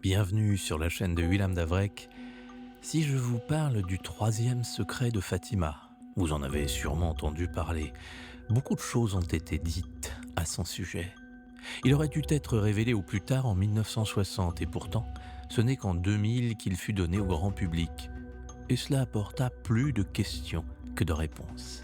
Bienvenue sur la chaîne de William Davrek. Si je vous parle du troisième secret de Fatima, vous en avez sûrement entendu parler. Beaucoup de choses ont été dites à son sujet. Il aurait dû être révélé au plus tard en 1960 et pourtant, ce n'est qu'en 2000 qu'il fut donné au grand public. Et cela apporta plus de questions que de réponses.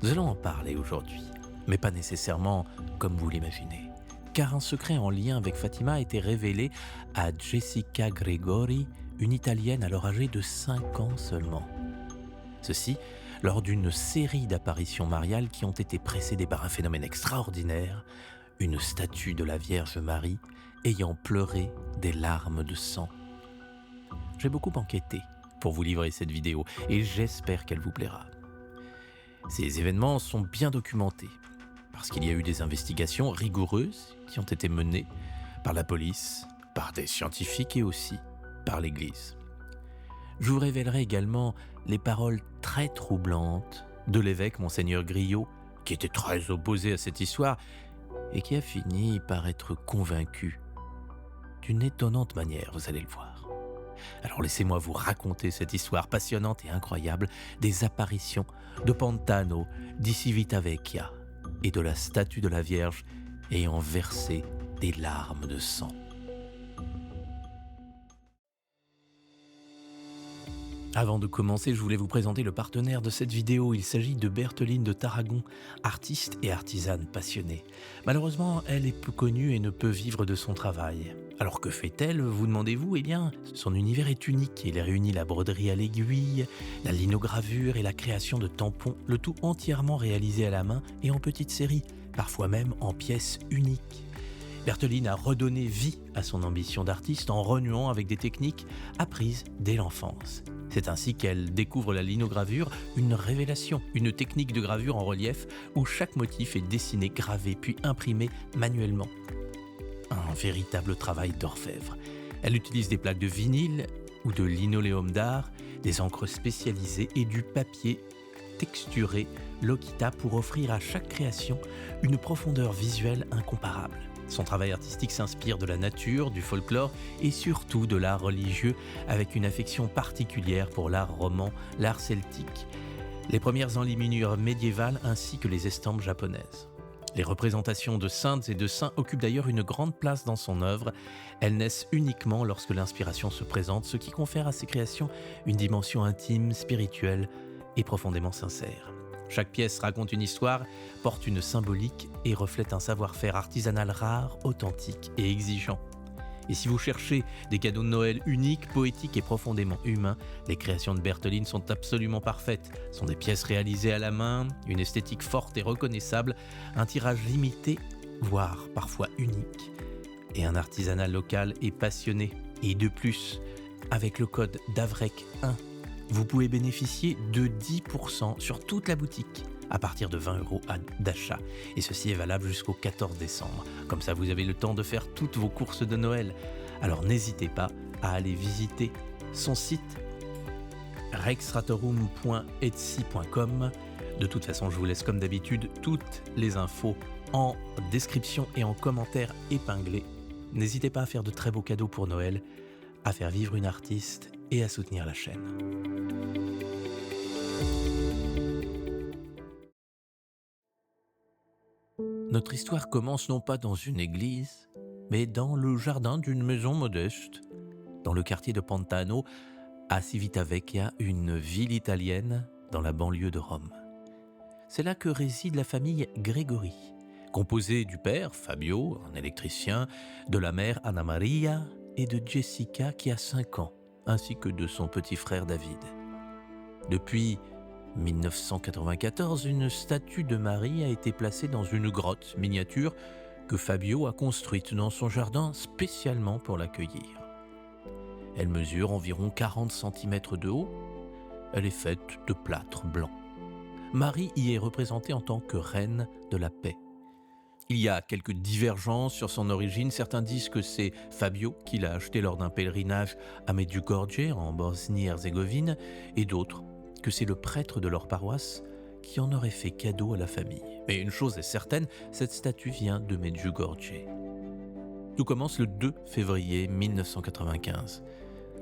Nous allons en parler aujourd'hui, mais pas nécessairement comme vous l'imaginez. Car un secret en lien avec Fatima a été révélé à Jessica Gregori, une Italienne alors âgée de 5 ans seulement. Ceci lors d'une série d'apparitions mariales qui ont été précédées par un phénomène extraordinaire, une statue de la Vierge Marie ayant pleuré des larmes de sang. J'ai beaucoup enquêté pour vous livrer cette vidéo et j'espère qu'elle vous plaira. Ces événements sont bien documentés, parce qu'il y a eu des investigations rigoureuses qui ont été menées par la police, par des scientifiques et aussi par l'Église. Je vous révélerai également les paroles très troublantes de l'évêque Monseigneur Griot, qui était très opposé à cette histoire et qui a fini par être convaincu d'une étonnante manière, vous allez le voir. Alors laissez-moi vous raconter cette histoire passionnante et incroyable des apparitions de Pantano, di Civitavecchia et de la statue de la Vierge ayant versé des larmes de sang. Avant de commencer, je voulais vous présenter le partenaire de cette vidéo. Il s'agit de Bertheline de Tarragon, artiste et artisane passionnée. Malheureusement, elle est peu connue et ne peut vivre de son travail. Alors que fait-elle, vous demandez-vous? Eh bien, son univers est unique. Il réunit la broderie à l'aiguille, la linogravure et la création de tampons, le tout entièrement réalisé à la main et en petites séries, parfois même en pièces uniques. Bertheline a redonné vie à son ambition d'artiste en renouant avec des techniques apprises dès l'enfance. C'est ainsi qu'elle découvre la linogravure, une révélation, une technique de gravure en relief où chaque motif est dessiné, gravé puis imprimé manuellement. Un véritable travail d'orfèvre. Elle utilise des plaques de vinyle ou de linoléum d'art, des encres spécialisées et du papier texturé Lokita pour offrir à chaque création une profondeur visuelle incomparable. Son travail artistique s'inspire de la nature, du folklore et surtout de l'art religieux avec une affection particulière pour l'art roman, l'art celtique, les premières enluminures médiévales ainsi que les estampes japonaises. Les représentations de saintes et de saints occupent d'ailleurs une grande place dans son œuvre. Elles naissent uniquement lorsque l'inspiration se présente, ce qui confère à ses créations une dimension intime, spirituelle et profondément sincère. Chaque pièce raconte une histoire, porte une symbolique et reflète un savoir-faire artisanal rare, authentique et exigeant. Et si vous cherchez des cadeaux de Noël uniques, poétiques et profondément humains, les créations de Bertheline sont absolument parfaites. Ce sont des pièces réalisées à la main, une esthétique forte et reconnaissable, un tirage limité, voire parfois unique, et un artisanat local et passionné. Et de plus, avec le code DAVREC1, vous pouvez bénéficier de 10% sur toute la boutique à partir de 20 € d'achat. Et ceci est valable jusqu'au 14 décembre. Comme ça, vous avez le temps de faire toutes vos courses de Noël. Alors n'hésitez pas à aller visiter son site rexratorum.etsy.com. De toute façon, je vous laisse comme d'habitude toutes les infos en description et en commentaire épinglés. N'hésitez pas à faire de très beaux cadeaux pour Noël, à faire vivre une artiste et à soutenir la chaîne. Notre histoire commence non pas dans une église, mais dans le jardin d'une maison modeste, dans le quartier de Pantano, à Civitavecchia, une ville italienne dans la banlieue de Rome. C'est là que réside la famille Gregori, composée du père, Fabio, un électricien, de la mère, Anna Maria, et de Jessica, qui a 5 ans, ainsi que de son petit frère David. Depuis 1994, une statue de Marie a été placée dans une grotte miniature que Fabio a construite dans son jardin spécialement pour l'accueillir. Elle mesure environ 40 cm de haut. Elle est faite de plâtre blanc. Marie y est représentée en tant que reine de la paix. Il y a quelques divergences sur son origine. Certains disent que c'est Fabio qui l'a acheté lors d'un pèlerinage à Medjugorje en Bosnie-Herzégovine et d'autres que c'est le prêtre de leur paroisse qui en aurait fait cadeau à la famille. Mais une chose est certaine, cette statue vient de Medjugorje. Tout commence le 2 février 1995.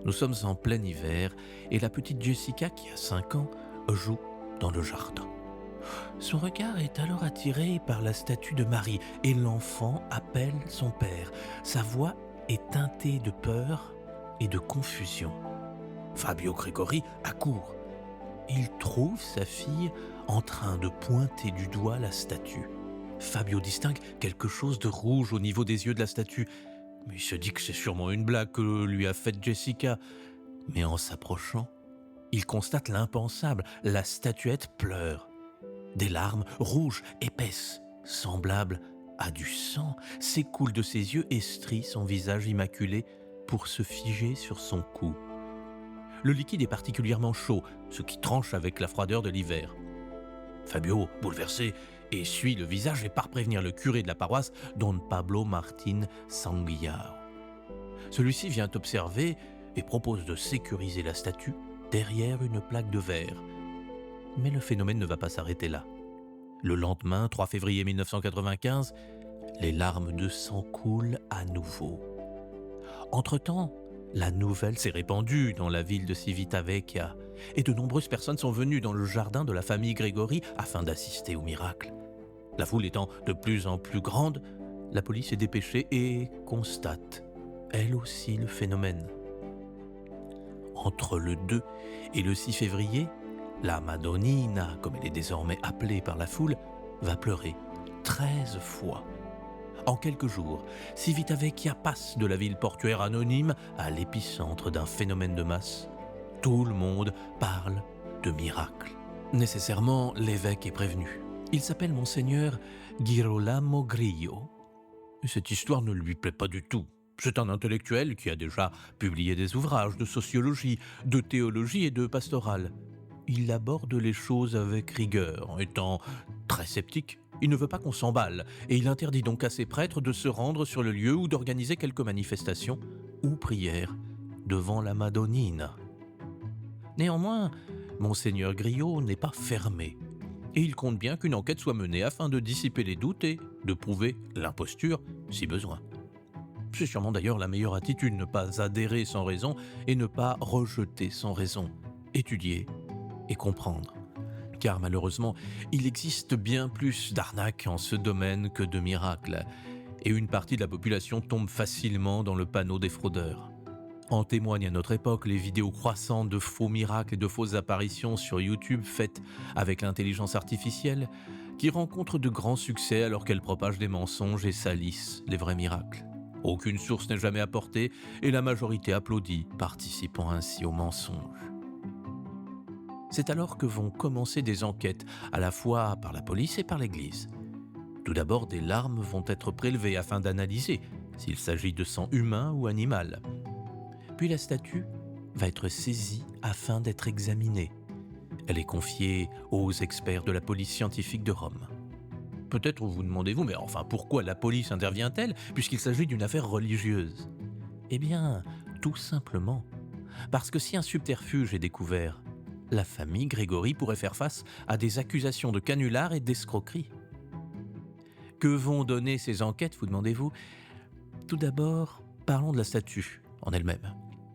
Nous sommes en plein hiver et la petite Jessica, qui a 5 ans, joue dans le jardin. Son regard est alors attiré par la statue de Marie et l'enfant appelle son père. Sa voix est teintée de peur et de confusion. Fabio Gregori accourt. Il trouve sa fille en train de pointer du doigt la statue. Fabio distingue quelque chose de rouge au niveau des yeux de la statue. Mais il se dit que c'est sûrement une blague que lui a faite Jessica. Mais en s'approchant, il constate l'impensable. La statuette pleure. Des larmes rouges, épaisses, semblables à du sang, s'écoulent de ses yeux et strient son visage immaculé pour se figer sur son cou. Le liquide est particulièrement chaud, ce qui tranche avec la froideur de l'hiver. Fabio, bouleversé, essuie le visage et part prévenir le curé de la paroisse, Don Pablo Martín Sanguillao. Celui-ci vient observer et propose de sécuriser la statue derrière une plaque de verre. Mais le phénomène ne va pas s'arrêter là. Le lendemain, 3 février 1995, les larmes de sang coulent à nouveau. Entre-temps, la nouvelle s'est répandue dans la ville de Civitavecchia et de nombreuses personnes sont venues dans le jardin de la famille Gregori afin d'assister au miracle. La foule étant de plus en plus grande, la police est dépêchée et constate, elle aussi, le phénomène. Entre le 2 et le 6 février, la Madonnina, comme elle est désormais appelée par la foule, va pleurer 13 fois. En quelques jours, Civitavecchia passe de la ville portuaire anonyme à l'épicentre d'un phénomène de masse. Tout le monde parle de miracle. Nécessairement, l'évêque est prévenu. Il s'appelle Monseigneur Girolamo Grillo. Cette histoire ne lui plaît pas du tout. C'est un intellectuel qui a déjà publié des ouvrages de sociologie, de théologie et de pastorale. Il aborde les choses avec rigueur. Étant très sceptique, il ne veut pas qu'on s'emballe et il interdit donc à ses prêtres de se rendre sur le lieu ou d'organiser quelques manifestations ou prières devant la Madonnina. Néanmoins, Monseigneur Grillo n'est pas fermé et il compte bien qu'une enquête soit menée afin de dissiper les doutes et de prouver l'imposture si besoin. C'est sûrement d'ailleurs la meilleure attitude, ne pas adhérer sans raison et ne pas rejeter sans raison. Étudier et comprendre. Car malheureusement, il existe bien plus d'arnaques en ce domaine que de miracles, et une partie de la population tombe facilement dans le panneau des fraudeurs. En témoignent à notre époque les vidéos croissantes de faux miracles et de fausses apparitions sur YouTube faites avec l'intelligence artificielle, qui rencontrent de grands succès alors qu'elles propagent des mensonges et salissent les vrais miracles. Aucune source n'est jamais apportée et la majorité applaudit, participant ainsi au mensonge. C'est alors que vont commencer des enquêtes, à la fois par la police et par l'Église. Tout d'abord, des larmes vont être prélevées afin d'analyser s'il s'agit de sang humain ou animal. Puis la statue va être saisie afin d'être examinée. Elle est confiée aux experts de la police scientifique de Rome. Peut-être vous demandez-vous, mais enfin pourquoi la police intervient-elle puisqu'il s'agit d'une affaire religieuse ? Eh bien, tout simplement parce que si un subterfuge est découvert, la famille Gregori pourrait faire face à des accusations de canular et d'escroquerie. Que vont donner ces enquêtes, vous demandez-vous ? Tout d'abord, parlons de la statue en elle-même.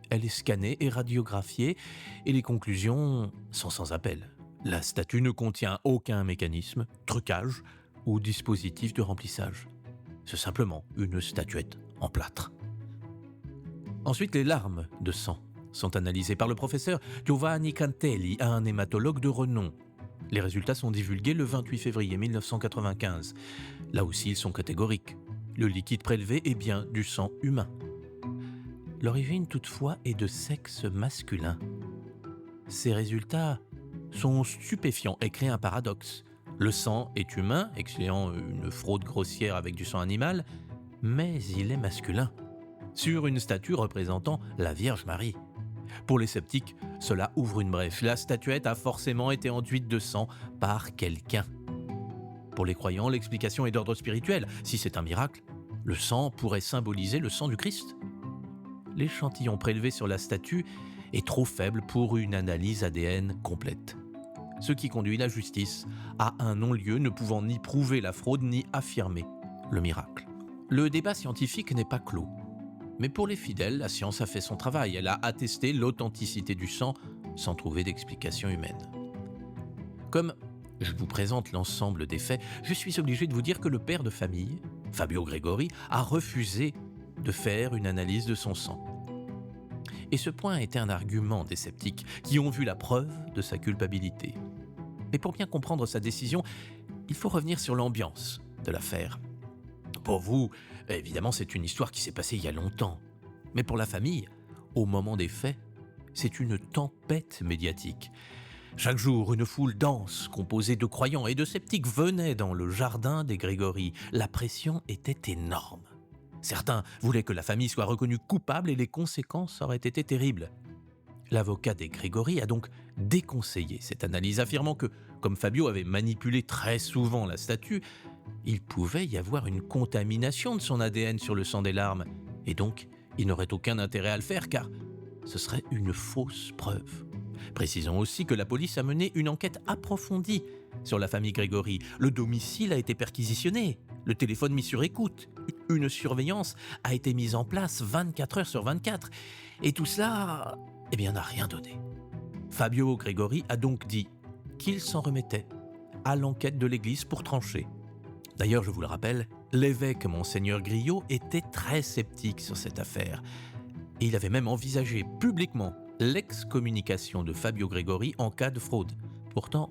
Elle est scannée et radiographiée et les conclusions sont sans appel. La statue ne contient aucun mécanisme, trucage ou dispositif de remplissage. C'est simplement une statuette en plâtre. Ensuite, les larmes de sang sont analysées par le professeur Giovanni Cantelli, un hématologue de renom. Les résultats sont divulgués le 28 février 1995. Là aussi, ils sont catégoriques. Le liquide prélevé est bien du sang humain. L'origine, toutefois, est de sexe masculin. Ces résultats sont stupéfiants et créent un paradoxe. Le sang est humain, excluant une fraude grossière avec du sang animal, mais il est masculin, sur une statue représentant la Vierge Marie. Pour les sceptiques, cela ouvre une brèche. La statuette a forcément été enduite de sang par quelqu'un. Pour les croyants, l'explication est d'ordre spirituel. Si c'est un miracle, le sang pourrait symboliser le sang du Christ. L'échantillon prélevé sur la statue est trop faible pour une analyse ADN complète. Ce qui conduit la justice à un non-lieu ne pouvant ni prouver la fraude ni affirmer le miracle. Le débat scientifique n'est pas clos. Mais pour les fidèles, la science a fait son travail. Elle a attesté l'authenticité du sang sans trouver d'explication humaine. Comme je vous présente l'ensemble des faits, je suis obligé de vous dire que le père de famille, Fabio Gregori, a refusé de faire une analyse de son sang. Et ce point était un argument des sceptiques qui ont vu la preuve de sa culpabilité. Mais pour bien comprendre sa décision, il faut revenir sur l'ambiance de l'affaire. Pour vous, évidemment, c'est une histoire qui s'est passée il y a longtemps. Mais pour la famille, au moment des faits, c'est une tempête médiatique. Chaque jour, une foule dense, composée de croyants et de sceptiques, venait dans le jardin des Gregori. La pression était énorme. Certains voulaient que la famille soit reconnue coupable et les conséquences auraient été terribles. L'avocat des Gregori a donc déconseillé cette analyse, affirmant que, comme Fabio avait manipulé très souvent la statue, il pouvait y avoir une contamination de son ADN sur le sang des larmes, et donc il n'aurait aucun intérêt à le faire car ce serait une fausse preuve. Précisons aussi que la police a mené une enquête approfondie sur la famille Gregori. Le domicile a été perquisitionné, le téléphone mis sur écoute, une surveillance a été mise en place 24 heures sur 24, et tout cela, n'a rien donné. Fabio Gregori a donc dit qu'il s'en remettait à l'enquête de l'église pour trancher. D'ailleurs, je vous le rappelle, l'évêque Monseigneur Grillo était très sceptique sur cette affaire. Et il avait même envisagé publiquement l'excommunication de Fabio Gregori en cas de fraude. Pourtant,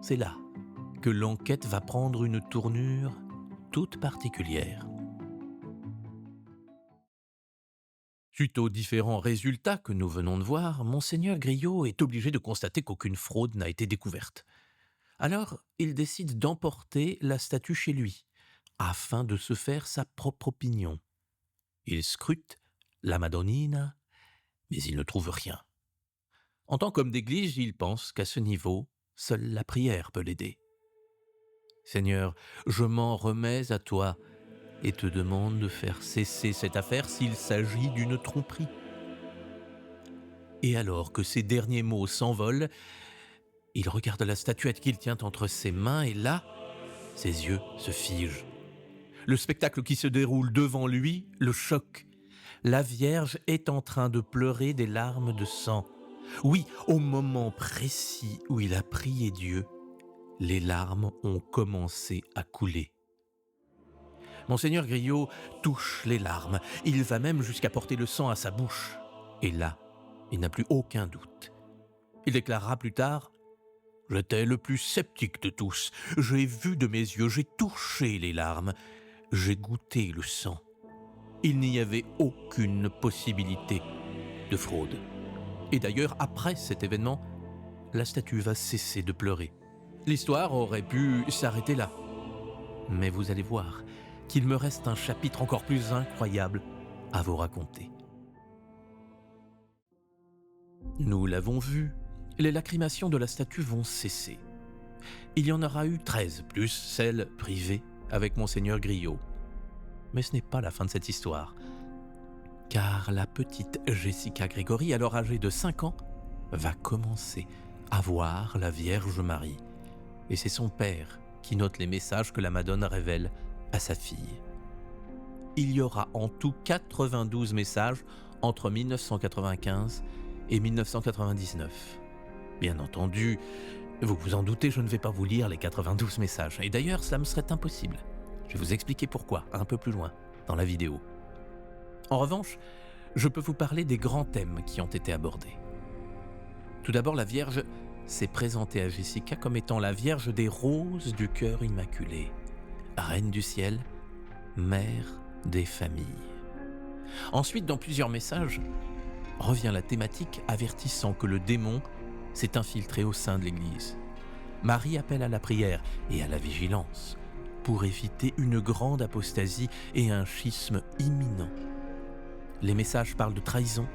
c'est là que l'enquête va prendre une tournure toute particulière. Suite aux différents résultats que nous venons de voir, Monseigneur Grillo est obligé de constater qu'aucune fraude n'a été découverte. Alors, il décide d'emporter la statue chez lui, afin de se faire sa propre opinion. Il scrute la Madonnina, mais il ne trouve rien. En tant qu'homme d'église, il pense qu'à ce niveau, seule la prière peut l'aider. « Seigneur, je m'en remets à toi et te demande de faire cesser cette affaire s'il s'agit d'une tromperie. » Et alors que ces derniers mots s'envolent, il regarde la statuette qu'il tient entre ses mains et là, ses yeux se figent. Le spectacle qui se déroule devant lui le choque. La Vierge est en train de pleurer des larmes de sang. Oui, au moment précis où il a prié Dieu, les larmes ont commencé à couler. Monseigneur Grillo touche les larmes. Il va même jusqu'à porter le sang à sa bouche. Et là, il n'a plus aucun doute. Il déclarera plus tard « J'étais le plus sceptique de tous. J'ai vu de mes yeux, j'ai touché les larmes. J'ai goûté le sang. Il n'y avait aucune possibilité de fraude. » Et d'ailleurs, après cet événement, la statue va cesser de pleurer. L'histoire aurait pu s'arrêter là. Mais vous allez voir qu'il me reste un chapitre encore plus incroyable à vous raconter. Nous l'avons vu, les lacrymations de la statue vont cesser. Il y en aura eu 13, plus celle privée avec Monseigneur Grillo. Mais ce n'est pas la fin de cette histoire. Car la petite Jessica Gregori, alors âgée de 5 ans, va commencer à voir la Vierge Marie. Et c'est son père qui note les messages que la Madone révèle à sa fille. Il y aura en tout 92 messages entre 1995 et 1999. Bien entendu, vous vous en doutez, je ne vais pas vous lire les 92 messages. Et d'ailleurs, cela me serait impossible. Je vais vous expliquer pourquoi, un peu plus loin, dans la vidéo. En revanche, je peux vous parler des grands thèmes qui ont été abordés. Tout d'abord, la Vierge s'est présentée à Jessica comme étant la Vierge des roses du cœur immaculé, Reine du ciel, Mère des familles. Ensuite, dans plusieurs messages, revient la thématique avertissant que le démon s'est infiltré au sein de l'Église. Marie appelle à la prière et à la vigilance pour éviter une grande apostasie et un schisme imminent. Les messages parlent de trahison,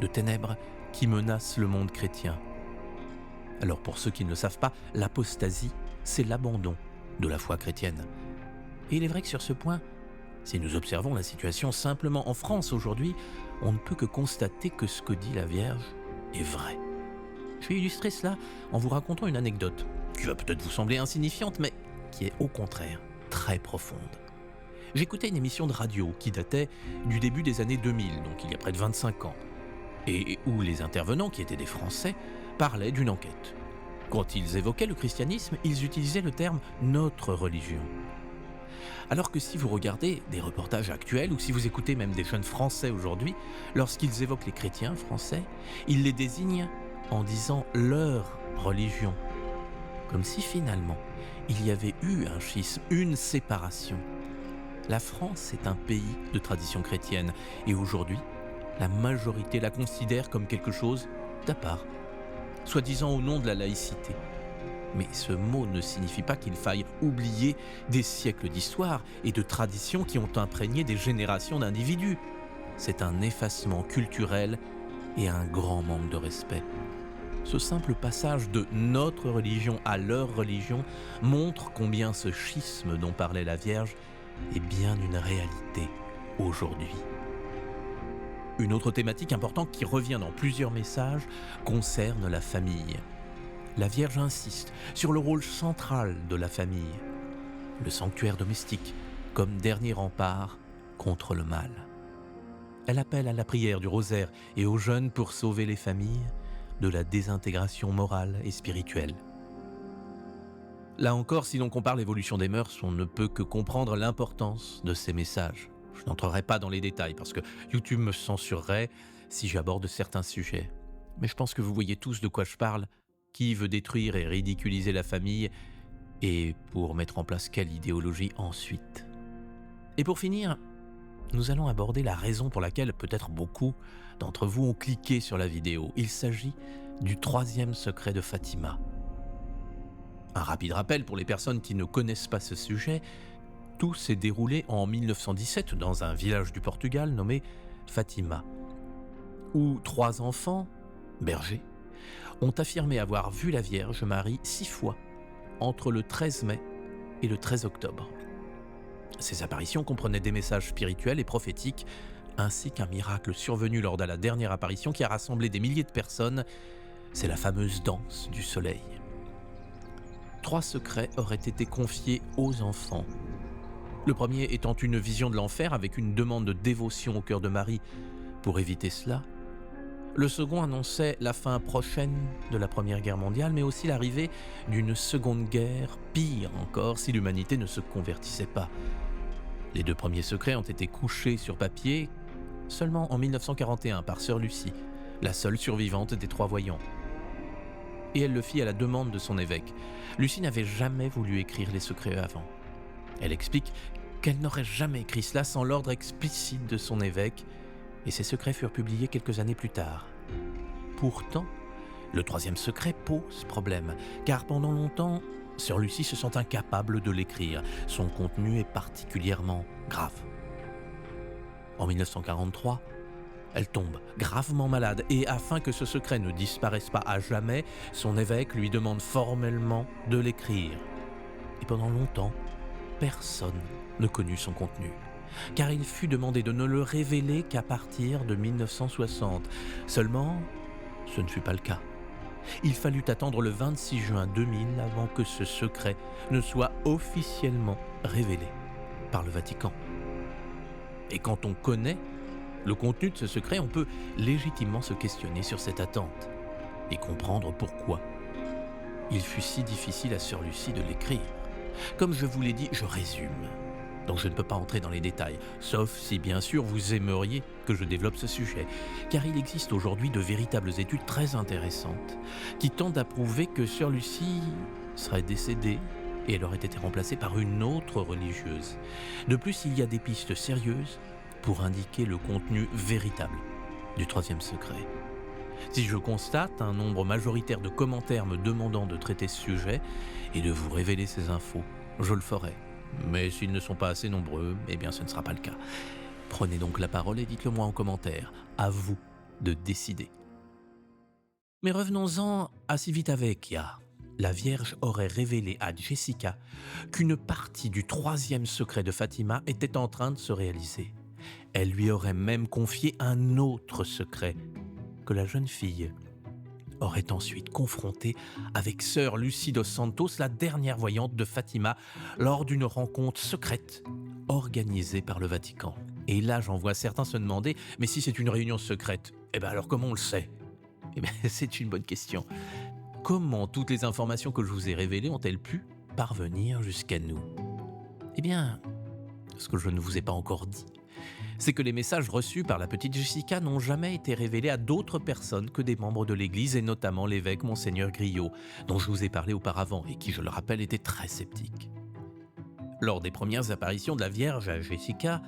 de ténèbres qui menacent le monde chrétien. Alors pour ceux qui ne le savent pas, l'apostasie, c'est l'abandon de la foi chrétienne. Et il est vrai que sur ce point, si nous observons la situation simplement en France aujourd'hui, on ne peut que constater que ce que dit la Vierge est vrai. Je vais illustrer cela en vous racontant une anecdote qui va peut-être vous sembler insignifiante, mais qui est au contraire très profonde. J'écoutais une émission de radio qui datait du début des années 2000, donc il y a près de 25 ans, et où les intervenants, qui étaient des Français, parlaient d'une enquête. Quand ils évoquaient le christianisme, ils utilisaient le terme « notre religion ». Alors que si vous regardez des reportages actuels ou si vous écoutez même des jeunes Français aujourd'hui, lorsqu'ils évoquent les chrétiens français, ils les désignent en disant « leur religion », comme si finalement il y avait eu un schisme, une séparation. La France est un pays de tradition chrétienne et aujourd'hui, la majorité la considère comme quelque chose d'à part, soi-disant au nom de la laïcité. Mais ce mot ne signifie pas qu'il faille oublier des siècles d'histoire et de traditions qui ont imprégné des générations d'individus. C'est un effacement culturel et un grand manque de respect. Ce simple passage de notre religion à leur religion montre combien ce schisme dont parlait la Vierge est bien une réalité aujourd'hui. Une autre thématique importante qui revient dans plusieurs messages concerne la famille. La Vierge insiste sur le rôle central de la famille, le sanctuaire domestique comme dernier rempart contre le mal. Elle appelle à la prière du rosaire et aux jeûnes pour sauver les familles de la désintégration morale et spirituelle. Là encore, si l'on compare l'évolution des mœurs, on ne peut que comprendre l'importance de ces messages. Je n'entrerai pas dans les détails parce que YouTube me censurerait si j'aborde certains sujets. Mais je pense que vous voyez tous de quoi je parle. Qui veut détruire et ridiculiser la famille et pour mettre en place quelle idéologie ensuite. Et pour finir, nous allons aborder la raison pour laquelle peut-être beaucoup d'entre vous ont cliqué sur la vidéo. Il s'agit du 3e secret de Fatima. Un rapide rappel pour les personnes qui ne connaissent pas ce sujet, tout s'est déroulé en 1917 dans un village du Portugal nommé Fatima, où 3 enfants, bergers, ont affirmé avoir vu la Vierge Marie 6 fois entre le 13 mai et le 13 octobre. Ces apparitions comprenaient des messages spirituels et prophétiques, ainsi qu'un miracle survenu lors de la dernière apparition qui a rassemblé des milliers de personnes. C'est la fameuse danse du soleil. 3 secrets auraient été confiés aux enfants. Le premier étant une vision de l'enfer avec une demande de dévotion au cœur de Marie pour éviter cela. Le second annonçait la fin prochaine de la Première Guerre mondiale, mais aussi l'arrivée d'une seconde guerre, pire encore si l'humanité ne se convertissait pas. Les 2 premiers secrets ont été couchés sur papier seulement en 1941 par sœur Lucie, la seule survivante des 3 voyants. Et elle le fit à la demande de son évêque. Lucie n'avait jamais voulu écrire les secrets avant. Elle explique qu'elle n'aurait jamais écrit cela sans l'ordre explicite de son évêque, et ces secrets furent publiés quelques années plus tard. Pourtant, le 3e secret pose problème, car pendant longtemps, sœur Lucie se sent incapable de l'écrire. Son contenu est particulièrement grave. En 1943, elle tombe gravement malade et afin que ce secret ne disparaisse pas à jamais, son évêque lui demande formellement de l'écrire. Et pendant longtemps, personne ne connut son contenu, car il fut demandé de ne le révéler qu'à partir de 1960. Seulement, ce ne fut pas le cas. Il fallut attendre le 26 juin 2000 avant que ce secret ne soit officiellement révélé par le Vatican. Et quand on connaît le contenu de ce secret, on peut légitimement se questionner sur cette attente et comprendre pourquoi il fut si difficile à sœur Lucie de l'écrire. Comme je vous l'ai dit, je résume. Donc je ne peux pas entrer dans les détails, sauf si bien sûr vous aimeriez que je développe ce sujet, car il existe aujourd'hui de véritables études très intéressantes qui tentent à prouver que sœur Lucie serait décédée et elle aurait été remplacée par une autre religieuse. De plus, il y a des pistes sérieuses pour indiquer le contenu véritable du 3e secret. Si je constate un nombre majoritaire de commentaires me demandant de traiter ce sujet et de vous révéler ces infos, je le ferai. Mais s'ils ne sont pas assez nombreux, eh bien ce ne sera pas le cas. Prenez donc la parole et dites-le moi en commentaire. À vous de décider. Mais revenons-en à Civita Vecchia. La Vierge aurait révélé à Jessica qu'une partie du 3e secret de Fatima était en train de se réaliser. Elle lui aurait même confié un autre secret que la jeune fille aurait ensuite confronté avec sœur Lucie dos Santos, la dernière voyante de Fatima, lors d'une rencontre secrète organisée par le Vatican. Et là, j'en vois certains se demander, mais si c'est une réunion secrète, alors comment on le sait ? C'est une bonne question. Comment toutes les informations que je vous ai révélées ont-elles pu parvenir jusqu'à nous ? Ce que je ne vous ai pas encore dit, c'est que les messages reçus par la petite Jessica n'ont jamais été révélés à d'autres personnes que des membres de l'Église, et notamment l'évêque Monseigneur Grillot, dont je vous ai parlé auparavant et qui, je le rappelle, était très sceptique. Lors des premières apparitions de la Vierge à Jessica,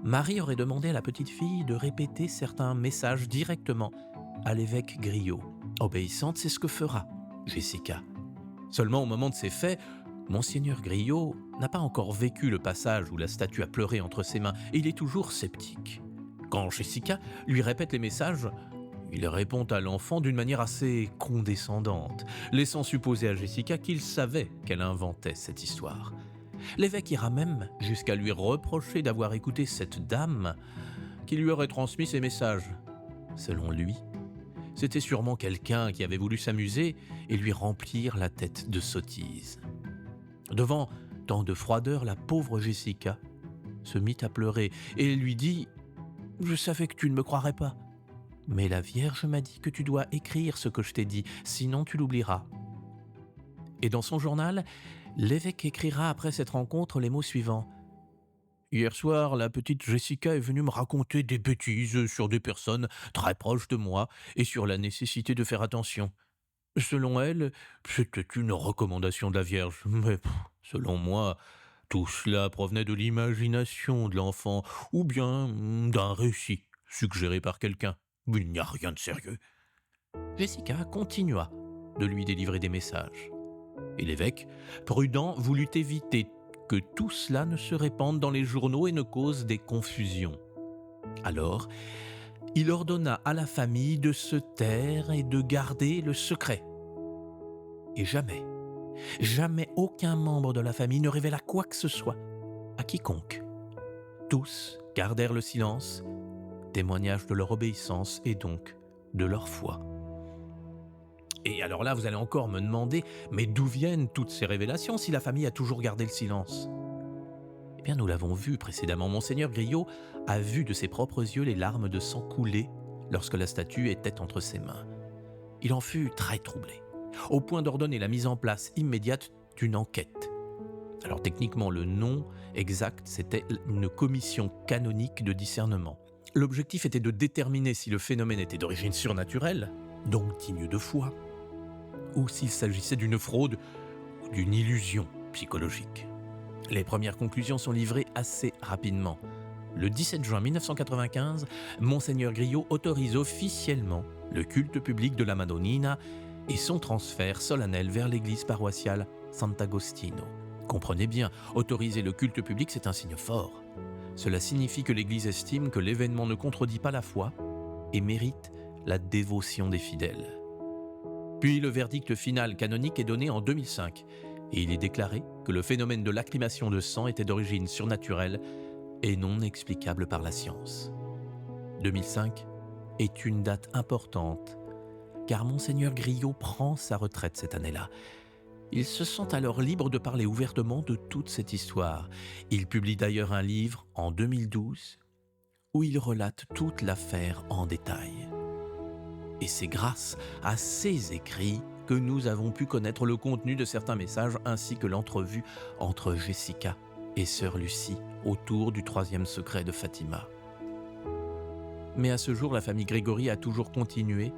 Marie aurait demandé à la petite fille de répéter certains messages directement à l'évêque Grillot. Obéissante, c'est ce que fera Jessica. Seulement au moment de ces faits, Monseigneur Grillot n'a pas encore vécu le passage où la statue a pleuré entre ses mains et il est toujours sceptique. Quand Jessica lui répète les messages, il répond à l'enfant d'une manière assez condescendante, laissant supposer à Jessica qu'il savait qu'elle inventait cette histoire. L'évêque ira même jusqu'à lui reprocher d'avoir écouté cette dame qui lui aurait transmis ces messages. Selon lui, c'était sûrement quelqu'un qui avait voulu s'amuser et lui remplir la tête de sottises. Devant tant de froideur, la pauvre Jessica se mit à pleurer et lui dit « Je savais que tu ne me croirais pas, mais la Vierge m'a dit que tu dois écrire ce que je t'ai dit, sinon tu l'oublieras. » Et dans son journal, l'évêque écrira après cette rencontre les mots suivants. « Hier soir, la petite Jessica est venue me raconter des bêtises sur des personnes très proches de moi et sur la nécessité de faire attention. Selon elle, c'était une recommandation de la Vierge, mais selon moi, tout cela provenait de l'imagination de l'enfant ou bien d'un récit suggéré par quelqu'un. Il n'y a rien de sérieux. » Jessica continua de lui délivrer des messages. Et l'évêque, prudent, voulut éviter que tout cela ne se répande dans les journaux et ne cause des confusions. Alors, il ordonna à la famille de se taire et de garder le secret. Et jamais aucun membre de la famille ne révéla quoi que ce soit à quiconque. Tous gardèrent le silence, témoignage de leur obéissance et donc de leur foi. Et alors là, vous allez encore me demander, mais d'où viennent toutes ces révélations si la famille a toujours gardé le silence ? Eh bien, nous l'avons vu précédemment, Monseigneur Grillot a vu de ses propres yeux les larmes de sang couler lorsque la statue était entre ses mains. Il en fut très troublé, au point d'ordonner la mise en place immédiate d'une enquête. Alors techniquement, le nom exact, c'était une commission canonique de discernement. L'objectif était de déterminer si le phénomène était d'origine surnaturelle, donc digne de foi, ou s'il s'agissait d'une fraude ou d'une illusion psychologique. Les premières conclusions sont livrées assez rapidement. Le 17 juin 1995, Monseigneur Grillot autorise officiellement le culte public de la Madonnina et son transfert solennel vers l'église paroissiale Sant'Agostino. Comprenez bien, autoriser le culte public, c'est un signe fort. Cela signifie que l'Église estime que l'événement ne contredit pas la foi et mérite la dévotion des fidèles. Puis le verdict final canonique est donné en 2005 et il est déclaré que le phénomène de lacrymation de sang était d'origine surnaturelle et non explicable par la science. 2005 est une date importante car Monseigneur Grillot prend sa retraite cette année-là. Il se sent alors libre de parler ouvertement de toute cette histoire. Il publie d'ailleurs un livre en 2012 où il relate toute l'affaire en détail. Et c'est grâce à ces écrits que nous avons pu connaître le contenu de certains messages ainsi que l'entrevue entre Jessica et sœur Lucie autour du 3e secret de Fatima. Mais à ce jour, la famille Grégory a toujours continué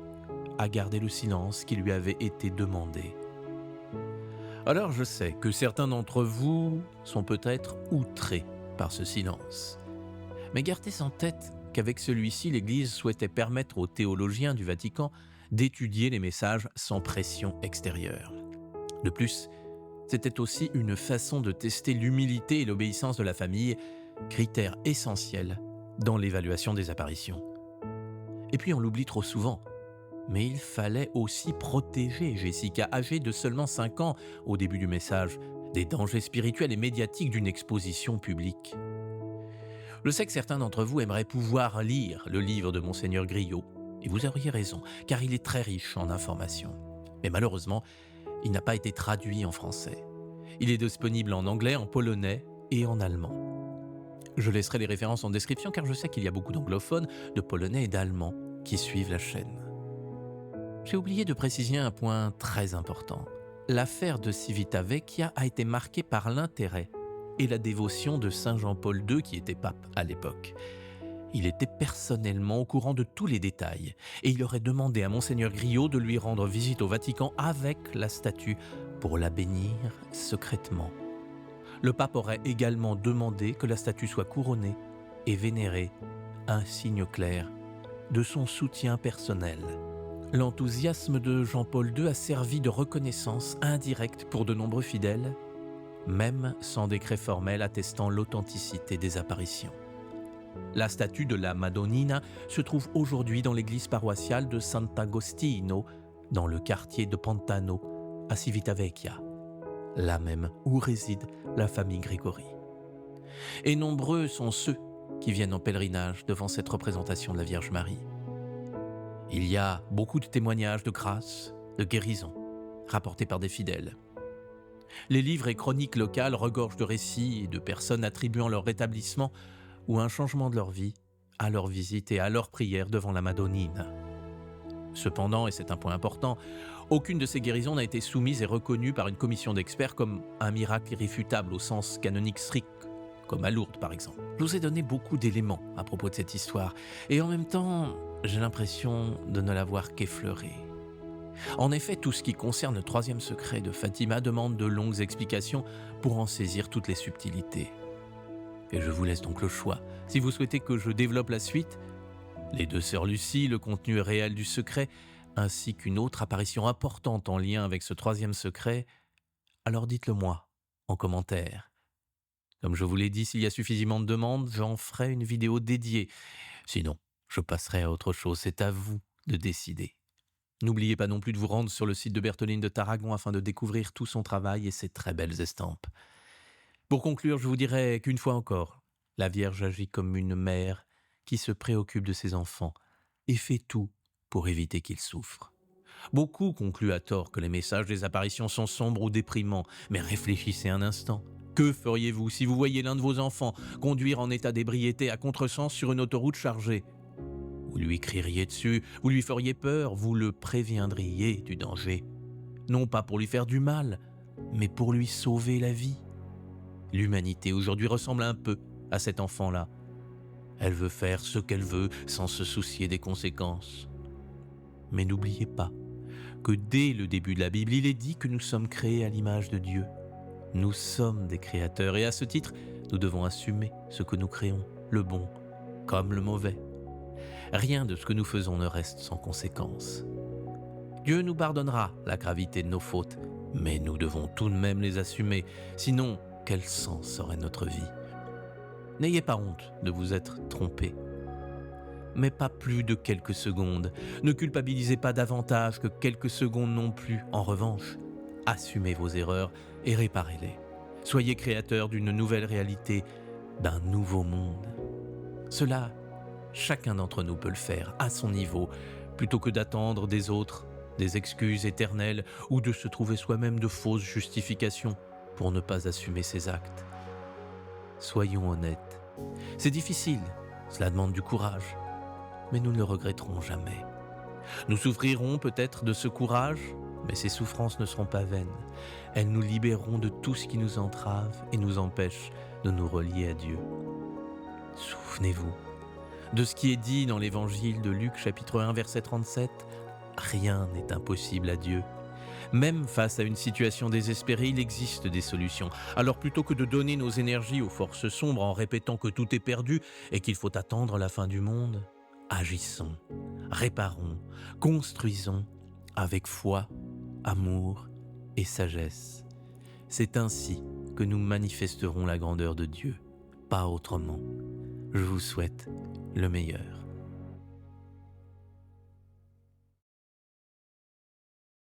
à garder le silence qui lui avait été demandé. Alors je sais que certains d'entre vous sont peut-être outrés par ce silence. Mais gardez en tête qu'avec celui-ci, l'Église souhaitait permettre aux théologiens du Vatican d'étudier les messages sans pression extérieure. De plus, c'était aussi une façon de tester l'humilité et l'obéissance de la famille, critères essentiels dans l'évaluation des apparitions. Et puis on l'oublie trop souvent, mais il fallait aussi protéger Jessica, âgée de seulement 5 ans au début du message, des dangers spirituels et médiatiques d'une exposition publique. Je sais que certains d'entre vous aimeraient pouvoir lire le livre de Monseigneur Grillot, et vous auriez raison, car il est très riche en informations. Mais malheureusement, il n'a pas été traduit en français. Il est disponible en anglais, en polonais et en allemand. Je laisserai les références en description car je sais qu'il y a beaucoup d'anglophones, de polonais et d'allemands qui suivent la chaîne. J'ai oublié de préciser un point très important. L'affaire de Civitavecchia a été marquée par l'intérêt et la dévotion de Saint Jean-Paul II qui était pape à l'époque. Il était personnellement au courant de tous les détails et il aurait demandé à Monseigneur Griot de lui rendre visite au Vatican avec la statue pour la bénir secrètement. Le pape aurait également demandé que la statue soit couronnée et vénérée, un signe clair de son soutien personnel. L'enthousiasme de Jean-Paul II a servi de reconnaissance indirecte pour de nombreux fidèles, même sans décret formel attestant l'authenticité des apparitions. La statue de la Madonnina se trouve aujourd'hui dans l'église paroissiale de Sant'Agostino, dans le quartier de Pantano, à Civitavecchia, là même où réside la famille Grégory. Et nombreux sont ceux qui viennent en pèlerinage devant cette représentation de la Vierge Marie. Il y a beaucoup de témoignages de grâce, de guérison, rapportés par des fidèles. Les livres et chroniques locales regorgent de récits et de personnes attribuant leur rétablissement ou un changement de leur vie à leur visite et à leur prière devant la Madonnina. Cependant, et c'est un point important, aucune de ces guérisons n'a été soumise et reconnue par une commission d'experts comme un miracle irréfutable au sens canonique strict, comme à Lourdes par exemple. Je vous ai donné beaucoup d'éléments à propos de cette histoire, et en même temps, j'ai l'impression de ne l'avoir qu'effleurée. En effet, tout ce qui concerne le troisième secret de Fatima demande de longues explications pour en saisir toutes les subtilités. Et je vous laisse donc le choix. Si vous souhaitez que je développe la suite, les deux sœurs Lucie, le contenu réel du secret, ainsi qu'une autre apparition importante en lien avec ce troisième secret, alors dites-le moi en commentaire. Comme je vous l'ai dit, s'il y a suffisamment de demandes, j'en ferai une vidéo dédiée. Sinon, je passerai à autre chose, c'est à vous de décider. N'oubliez pas non plus de vous rendre sur le site de Bertheline de Tarragon afin de découvrir tout son travail et ses très belles estampes. Pour conclure, je vous dirai qu'une fois encore, la Vierge agit comme une mère qui se préoccupe de ses enfants et fait tout pour éviter qu'ils souffrent. Beaucoup concluent à tort que les messages des apparitions sont sombres ou déprimants, mais réfléchissez un instant. Que feriez-vous si vous voyiez l'un de vos enfants conduire en état d'ébriété à contresens sur une autoroute chargée ? Vous lui crieriez dessus, vous lui feriez peur, vous le préviendriez du danger. Non pas pour lui faire du mal, mais pour lui sauver la vie. L'humanité aujourd'hui ressemble un peu à cet enfant-là. Elle veut faire ce qu'elle veut sans se soucier des conséquences. Mais n'oubliez pas que dès le début de la Bible, il est dit que nous sommes créés à l'image de Dieu. Nous sommes des créateurs et à ce titre, nous devons assumer ce que nous créons, le bon comme le mauvais. Rien de ce que nous faisons ne reste sans conséquence. Dieu nous pardonnera la gravité de nos fautes, mais nous devons tout de même les assumer, sinon quel sens aurait notre vie ? N'ayez pas honte de vous être trompé, mais pas plus de quelques secondes. Ne culpabilisez pas davantage que quelques secondes non plus. En revanche, assumez vos erreurs et réparez-les. Soyez créateurs d'une nouvelle réalité, d'un nouveau monde. Cela, chacun d'entre nous peut le faire à son niveau, plutôt que d'attendre des autres des excuses éternelles ou de se trouver soi-même de fausses justifications pour ne pas assumer ses actes. Soyons honnêtes. C'est difficile, cela demande du courage, mais nous ne le regretterons jamais. Nous souffrirons peut-être de ce courage, mais ces souffrances ne seront pas vaines. Elles nous libéreront de tout ce qui nous entrave et nous empêche de nous relier à Dieu. Souvenez-vous de ce qui est dit dans l'évangile de Luc chapitre 1 verset 37. Rien n'est impossible à Dieu. Même face à une situation désespérée, il existe des solutions. Alors plutôt que de donner nos énergies aux forces sombres en répétant que tout est perdu et qu'il faut attendre la fin du monde, agissons, réparons, construisons avec foi, amour et sagesse. C'est ainsi que nous manifesterons la grandeur de Dieu, pas autrement. Je vous souhaite le meilleur.